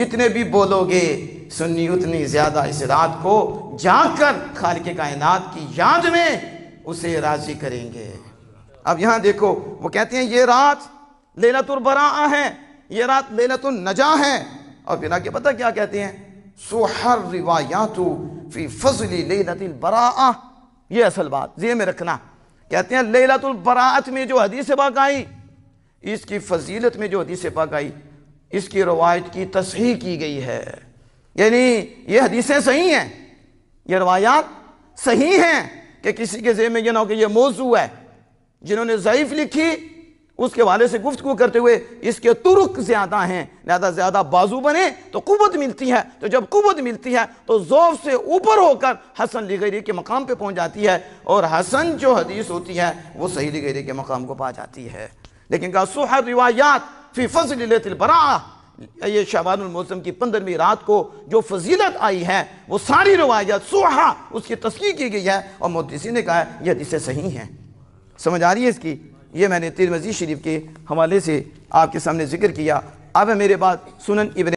جتنے بھی بولو گے سنی اتنی زیادہ اس رات کو جاگ کر خالق کائنات کی یاد میں اسے راضی کریں گے۔ اب یہاں دیکھو وہ کہتے ہیں یہ رات لیلۃ البراءہ ہے، یہ رات لیلۃ النجاہ ہے، اور پھر آگے پتہ کیا کہتے ہیں؟ سحر روایات فی فضل لیلۃ البراءہ۔ یہ اصل بات ذہن میں رکھنا، کہتے ہیں لیلۃ البراءت میں جو حدیث پاک آئی، اس کی فضیلت میں جو حدیث پاک آئی، اس کی روایت کی تصحیح کی گئی ہے، یعنی یہ حدیثیں صحیح ہیں، یہ روایات صحیح ہیں، کہ کسی کے ذہن میں یہ نہ ہو کہ یہ موضوع ہے۔ جنہوں نے ضعیف لکھی اس کے حوالے سے گفتگو کرتے ہوئے اس کے طرق زیادہ ہیں، لہذا زیادہ بازو بنے تو قوت ملتی ہے، تو جب قوت ملتی ہے تو ضعف سے اوپر ہو کر حسن لغیری کے مقام پہ پہنچ جاتی ہے، اور حسن جو حدیث ہوتی ہے وہ صحیح لغیری کے مقام کو پا جاتی ہے۔ لیکن کہا سحر روایات فی فضل لیلۃ البراءہ، یہ شعبان المعظم کی 15ویں رات کو جو فضیلت آئی ہے وہ ساری روایات سحر اس کی تصحیح کی گئی ہے، اور محدثین نے کہا ہے یہ حدیثیں صحیح ہیں۔ سمجھ آ رہی ہے اس کی؟ یہ میں نے ترمذی شریف کے حوالے سے آپ کے سامنے ذکر کیا۔ اب ہے میرے بعد سنن ابن